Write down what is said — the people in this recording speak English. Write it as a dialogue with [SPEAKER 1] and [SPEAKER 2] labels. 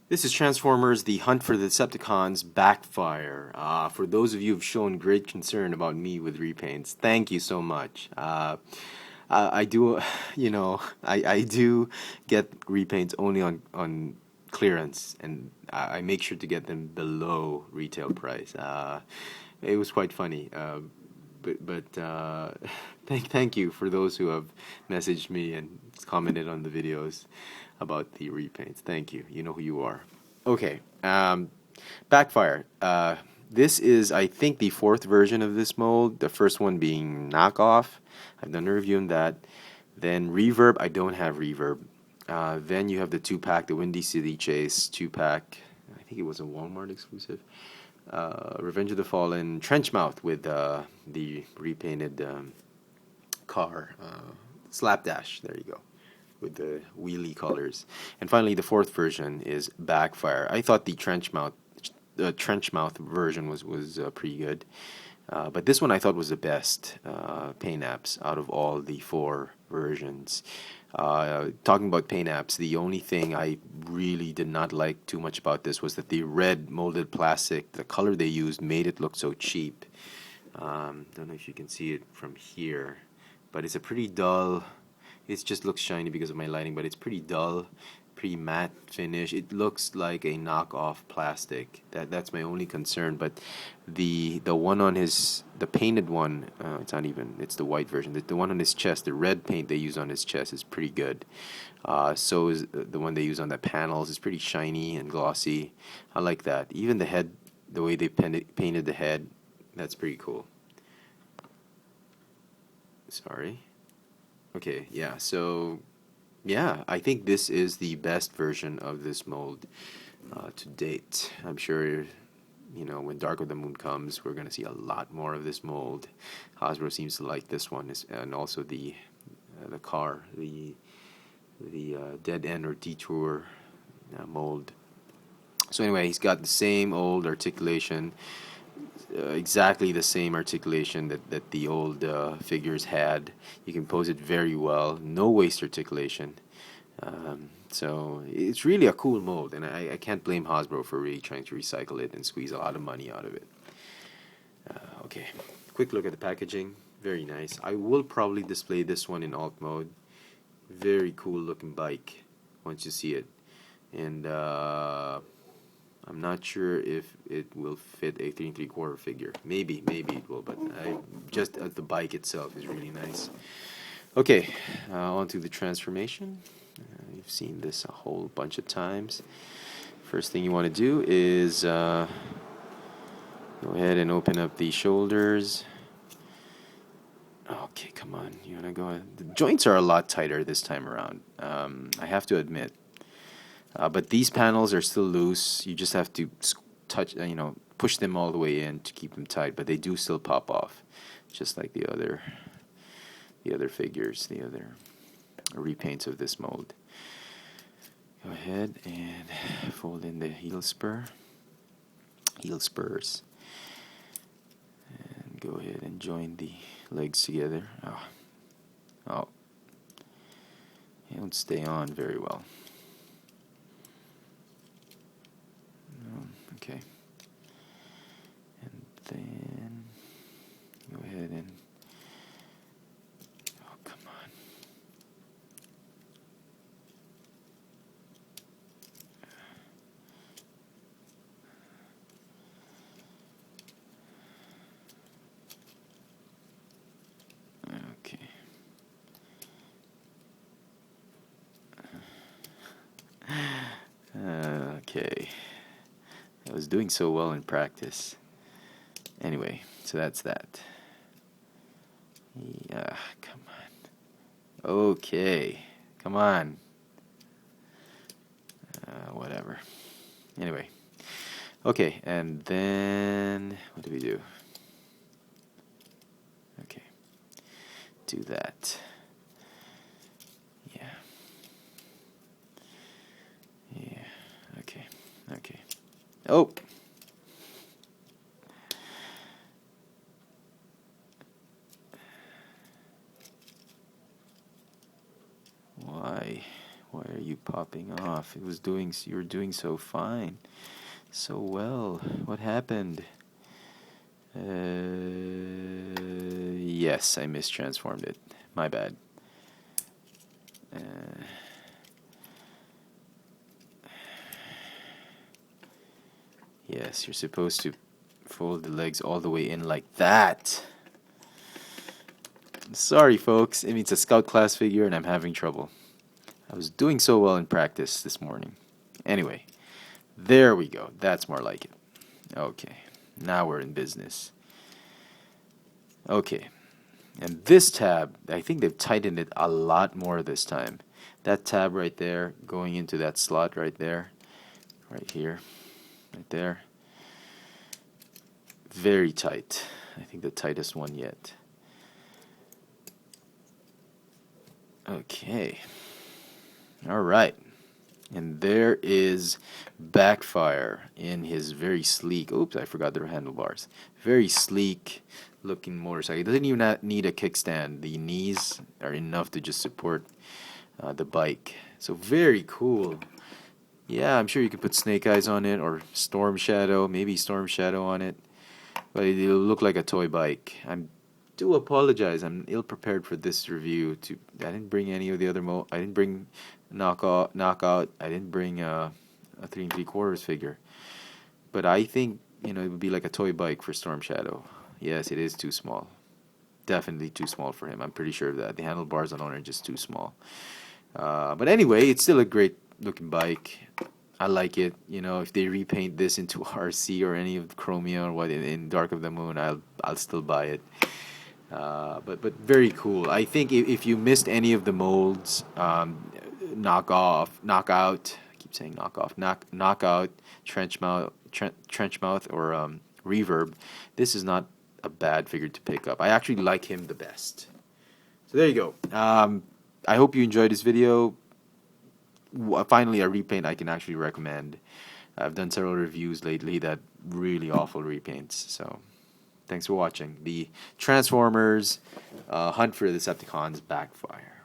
[SPEAKER 1] This is Transformers: The Hunt for the Decepticons Backfire. For those of you who've shown great concern about me with repaints, thank you so much. I do, I do get repaints only on clearance, and I make sure to get them below retail price. It was quite funny. But thank you for those who have messaged me and commented on the videos about the repaints. Thank you. You know who you are. Okay. Backfire. This is, I think, the fourth version of this mold. The first one being knockoff. I've done a review on that. Then reverb. I don't have reverb. Then you have the 2-pack, the Windy City Chase 2-pack. I think it was a Walmart exclusive. Revenge of the Fallen Trenchmouth with the repainted car slapdash. There you go, with the wheelie colors. And finally, the fourth version is Backfire. I thought the Trenchmouth version was pretty good, but this one I thought was the best paint apps out of all the four versions. Talking about paint apps, the only thing I really did not like too much about this was that the red molded plastic, the color they used, made it look so cheap. Don't know if you can see it from here, but it's a pretty dull. It just looks shiny because of my lighting, but it's pretty dull, pretty matte finish. It looks like a knockoff plastic. That's my only concern. But the one on the painted one, it's the white version. The one on his chest, the red paint they use on his chest is pretty good. So is the one they use on the panels. It's pretty shiny and glossy. I like that. Even the head, the way they painted the head, that's pretty cool. Sorry. Okay, yeah, so yeah, I think this is the best version of this mold to date. I'm sure, when Dark of the Moon comes, we're going to see a lot more of this mold. Hasbro seems to like this one, and also the car, the Dead End or Detour mold. So anyway, he's got the same old articulation. Exactly the same articulation that the old figures had. You can pose it very well. No waist articulation. So it's really a cool mold, and I can't blame Hasbro for really trying to recycle it and squeeze a lot of money out of it. Okay, quick look at the packaging. Very nice. I will probably display this one in alt mode. Very cool looking bike once you see it. And I'm not sure if it will fit a 3 3/4 figure. Maybe it will, but just the bike itself is really nice. Okay, on to the transformation. You've seen this a whole bunch of times. First thing you want to do is go ahead and open up the shoulders. Okay, come on. You want to go ahead. The joints are a lot tighter this time around, I have to admit. But these panels are still loose. You just have to push them all the way in to keep them tight. But they do still pop off, just like the other figures, the other repaints of this mold. Go ahead and fold in the heel spurs, and go ahead and join the legs together. Oh, they don't stay on very well. Okay, and then go ahead and come on. Okay. Okay. I was doing so well in practice. Anyway, so that's that. Yeah, come on. Okay, come on. Whatever. Anyway. Okay, and then what do we do? Okay. Do that. Yeah. Yeah. Okay. Okay. Oh. Why are you popping going off? You were doing so fine, so well. What happened? Yes, I mistransformed it. My bad. Yes, you're supposed to fold the legs all the way in like that. Sorry, folks. I mean, it's a scout class figure, and I'm having trouble. I was doing so well in practice this morning. Anyway, there we go. That's more like it. Okay, now we're in business. Okay, and this tab, I think they've tightened it a lot more this time. That tab right there, going into that slot right there, right here, right there. Very tight. I think the tightest one yet. Okay. All right. And there is Backfire in his very sleek, oops, I forgot the handlebars. Very sleek looking motorcycle. It doesn't even need a kickstand. The knees are enough to just support the bike. So very cool. Yeah, I'm sure you could put Snake Eyes on it or Storm Shadow, maybe Storm Shadow on it. But it'll look like a toy bike. I do apologize. I'm ill prepared for this review. I didn't bring any of the other I didn't bring knockout. I didn't bring a 3 3/4 figure. But I think it would be like a toy bike for Storm Shadow. Yes, it is too small. Definitely too small for him. I'm pretty sure of that. The handlebars alone are just too small. But anyway, it's still a great looking bike. I like it. If they repaint this into RC or any of Chromia or what in Dark of the Moon, I'll still buy it. But very cool. I think if you missed any of the molds, knockout. I keep saying knockoff. Knockout, trench mouth, or reverb. This is not a bad figure to pick up. I actually like him the best. So there you go. I hope you enjoyed this video. Finally, a repaint I can actually recommend. I've done several reviews lately that really awful repaints. So thanks for watching. The Transformers Hunt for the Decepticons Backfire.